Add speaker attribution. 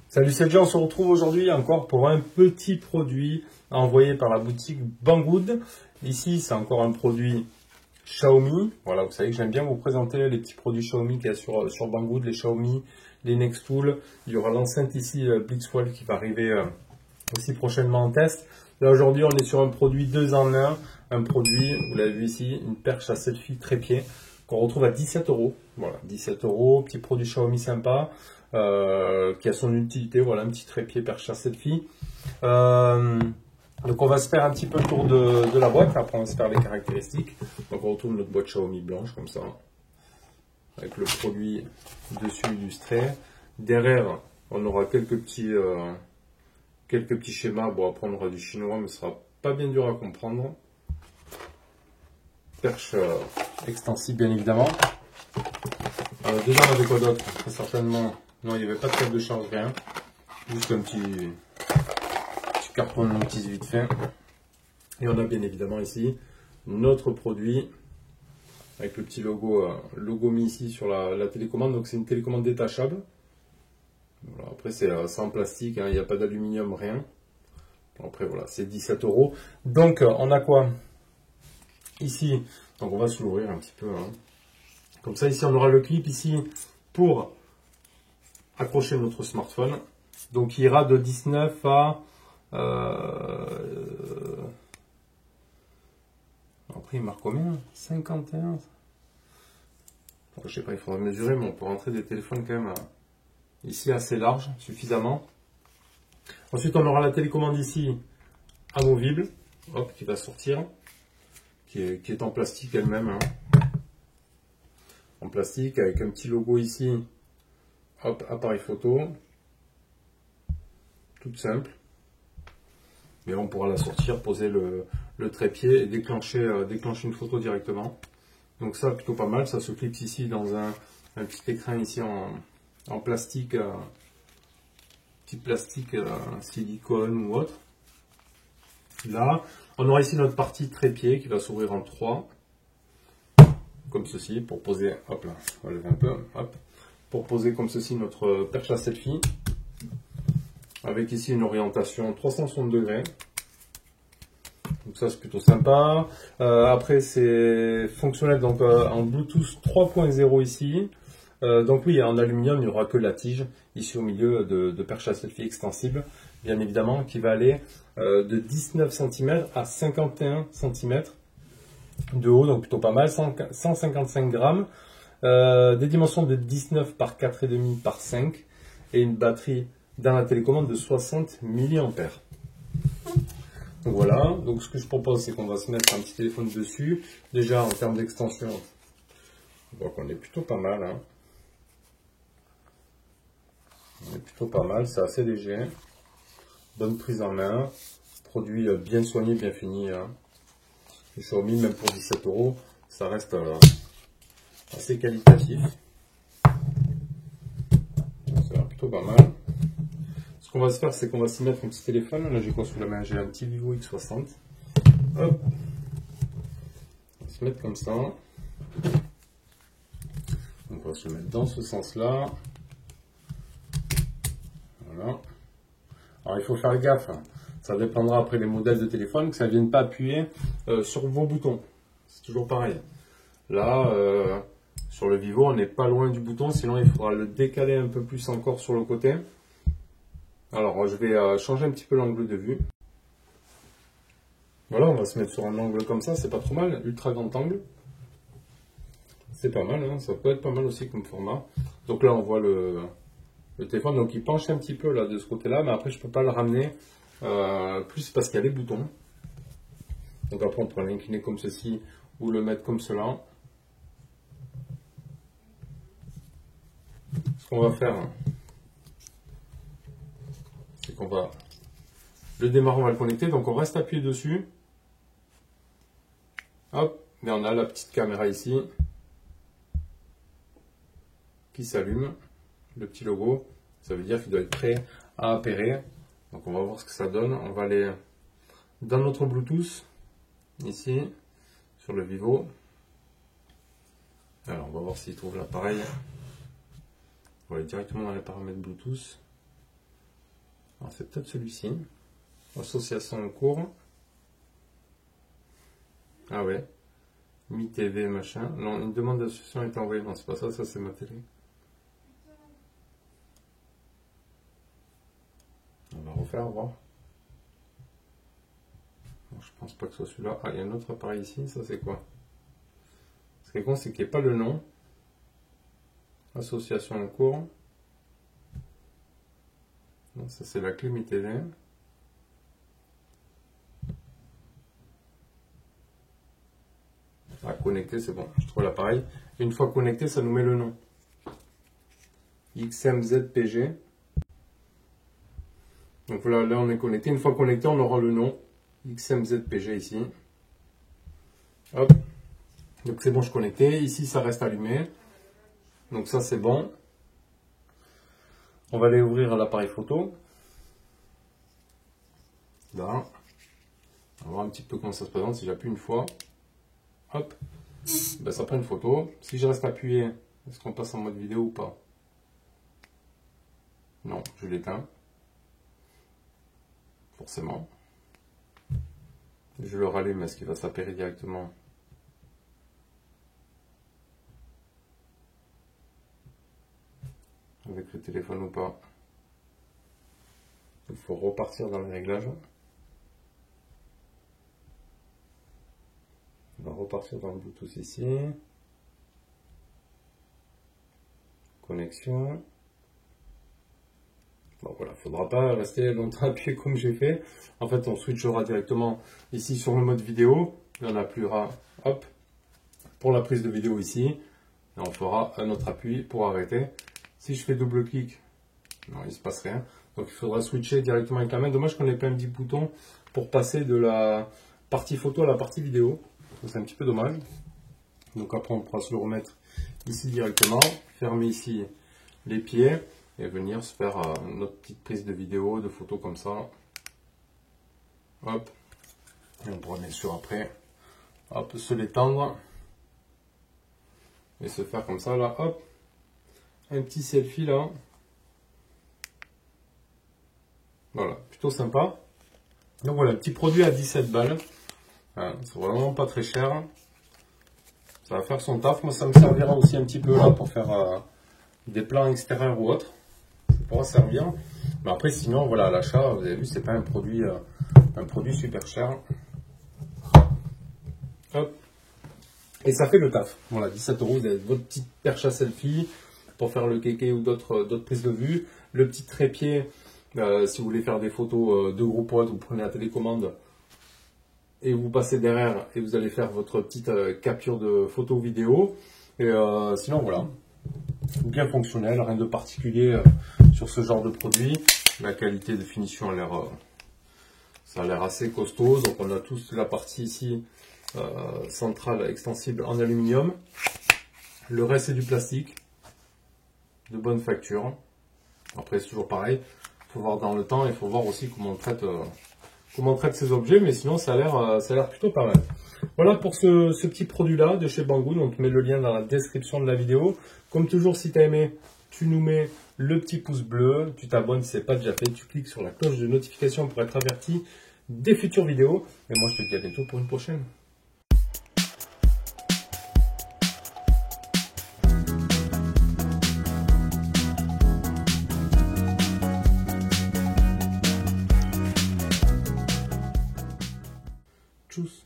Speaker 1: Salut, c'est John, on se retrouve aujourd'hui encore pour un petit produit envoyé par la boutique Banggood. Ici, c'est encore un produit Xiaomi. Voilà, vous savez que j'aime bien vous présenter les petits produits Xiaomi qu'il y a sur Banggood, les Xiaomi, les Nextool. Il y aura l'enceinte ici Blitzwolf qui va arriver aussi prochainement en test. Là, aujourd'hui, on est sur un produit 2 en 1. Un produit, vous l'avez vu ici, une perche à selfie trépied qu'on retrouve à 17 €. Voilà, 17 €, petit produit Xiaomi sympa. Qui a son utilité, voilà, un petit trépied perche à selfie. Donc on va se faire un petit peu le tour de la boîte, après on va se faire les caractéristiques. Donc on retrouve notre boîte Xiaomi blanche comme ça, avec le produit dessus illustré. Derrière, on aura quelques petits schémas. Bon, après on aura du chinois, mais ce sera pas bien dur à comprendre. Perche extensible bien évidemment. Déjà on avait quoi d'autre? Très certainement. Non, il n'y avait pas de câble de charge, rien. Juste un petit carton de notice vite fait. Et on a bien évidemment ici notre produit avec le petit logo mis ici sur la télécommande. Donc c'est une télécommande détachable. Voilà, après c'est en plastique, hein, il n'y a pas d'aluminium, rien. Après voilà, c'est 17 €. Donc on a quoi ici? Donc on va se l'ouvrir un petit peu. Hein. Comme ça ici on aura le clip ici pour accrocher notre smartphone. Donc il ira de 19 à après il marque combien? 51. Je sais pas, il faudra mesurer, mais on peut rentrer des téléphones quand même ici assez large, suffisamment. Ensuite on aura la télécommande ici amovible, hop, qui va sortir, qui est en plastique elle-même, hein. En plastique avec un petit logo ici. Hop, appareil photo, toute simple, mais on pourra la sortir, poser le trépied et déclencher une photo directement. Donc ça, plutôt pas mal, ça se clipse ici dans un petit écrin ici en plastique, petit plastique silicone ou autre. Là, on aura ici notre partie trépied qui va s'ouvrir en 3, comme ceci, pour poser, hop là, on va lever un peu, hop. Pour poser comme ceci notre perche à selfie, avec ici une orientation 360 degrés. Donc ça c'est plutôt sympa. Après c'est fonctionnel donc en Bluetooth 3.0 ici. Donc oui, en aluminium il n'y aura que la tige ici au milieu de perche à selfie extensible, bien évidemment, qui va aller de 19 cm à 51 cm de haut, donc plutôt pas mal, 155 grammes. Des dimensions de 19 par 4,5 par 5 et une batterie dans la télécommande de 60 mAh. Donc voilà, donc ce que je propose c'est qu'on va se mettre un petit téléphone dessus. Déjà en termes d'extension, on voit qu'on est plutôt pas mal, hein. On est plutôt pas mal, c'est assez léger, bonne prise en main, produit bien soigné, bien fini, hein. Le Xiaomi, même pour 17 €, ça reste assez qualitatif. Ça va plutôt pas mal. Ce qu'on va se faire, c'est qu'on va s'y mettre un petit téléphone. Là, j'ai quoi sous la main? J'ai un petit Vivo X60. Hop. On va se mettre comme ça. On va se le mettre dans ce sens-là. Voilà. Alors, il faut faire gaffe, hein. Ça dépendra après des modèles de téléphone, que ça ne vienne pas appuyer sur vos boutons. C'est toujours pareil. Là, sur le Vivo, on n'est pas loin du bouton, sinon il faudra le décaler un peu plus encore sur le côté. Alors, je vais changer un petit peu l'angle de vue. Voilà, on va se mettre sur un angle comme ça, c'est pas trop mal, ultra grand angle. C'est pas mal, hein, ça peut être pas mal aussi comme format. Donc là, on voit le téléphone, donc il penche un petit peu là de ce côté-là, mais après je peux pas le ramener plus parce qu'il y a les boutons. Donc après, on peut l'incliner comme ceci ou le mettre comme cela. Ce qu'on va faire, c'est qu'on va le démarrer, on va le connecter. Donc on reste appuyé dessus. Hop, mais on a la petite caméra ici qui s'allume. Le petit logo, ça veut dire qu'il doit être prêt à appairer. Donc on va voir ce que ça donne. On va aller dans notre Bluetooth. ici, sur le Vivo. Alors on va voir s'il trouve l'appareil. On va aller directement dans les paramètres Bluetooth. Alors c'est peut-être celui-ci. Association en cours. Ah ouais. Mi TV machin. Non, une demande d'association est envoyée. Non, c'est pas ça, ça c'est ma télé. On va refaire, voir. Non, je pense pas que ce soit celui-là. Ah, il y a un autre appareil ici, ça c'est quoi? Ce qui est con, c'est qu'il n'y ait pas le nom. Association en cours. Non, ça c'est la clé Mi TV. Ah, connecté, c'est bon, je trouve l'appareil. Une fois connecté, ça nous met le nom. XMZPG. Donc voilà, là on est connecté. Une fois connecté, on aura le nom. XMZPG ici. Hop. Donc c'est bon, je suis connecté. Ici, ça reste allumé. Donc ça, c'est bon. On va aller ouvrir l'appareil photo. Là. On va voir un petit peu comment ça se présente. Si j'appuie une fois, hop, ben, ça prend une photo. Si je reste appuyé, est-ce qu'on passe en mode vidéo ou pas? Non, je l'éteins. Forcément. Je le rallume, est-ce qu'il va s'appairer directement? Avec le téléphone ou pas? Il faut repartir dans les réglages. On va repartir dans le Bluetooth ici. Connexion. Bon voilà, il ne faudra pas rester longtemps appuyé comme j'ai fait. En fait, on switchera directement ici sur le mode vidéo. Et on appuiera, hop, pour la prise de vidéo ici. Et on fera un autre appui pour arrêter. Si je fais double clic, non, il ne se passe rien. Donc il faudra switcher directement avec la main. Dommage qu'on n'ait pas un petit bouton pour passer de la partie photo à la partie vidéo. C'est un petit peu dommage. Donc après, on pourra se le remettre ici directement. Fermer ici les pieds. Et venir se faire notre petite prise de vidéo, de photo comme ça. Hop. Et on pourra bien sûr après, hop, se l'étendre. Et se faire comme ça là, hop. Un petit selfie là. Voilà, plutôt sympa. Donc voilà, un petit produit à 17 balles. C'est vraiment pas très cher. Ça va faire son taf. Moi, ça me servira aussi un petit peu là pour faire des plans extérieurs ou autres. Pourra servir, mais après sinon voilà, à l'achat, vous avez vu, c'est pas un produit super cher. Hop. Et ça fait le taf. Voilà, 17 €, vous avez votre petite perche à selfie pour faire le kéké ou d'autres prises de vue, le petit trépied si vous voulez faire des photos de gros poids, vous prenez la télécommande et vous passez derrière et vous allez faire votre petite capture de photo vidéo. Et sinon voilà, bien fonctionnel, rien de particulier sur ce genre de produit. La qualité de finition a l'air, ça a l'air assez costaud. Donc on a tous la partie ici centrale extensible en aluminium. Le reste c'est du plastique de bonne facture. Après c'est toujours pareil, il faut voir dans le temps, il faut voir aussi comment on traite ces objets, mais sinon ça a l'air plutôt pas mal. Voilà pour ce petit produit là de chez Banggood. On te met le lien dans la description de la vidéo. Comme toujours, si tu as aimé, tu nous mets le petit pouce bleu, tu t'abonnes si ce n'est pas déjà fait, tu cliques sur la cloche de notification pour être averti des futures vidéos. Et moi je te dis à bientôt pour une prochaine. Tchuss.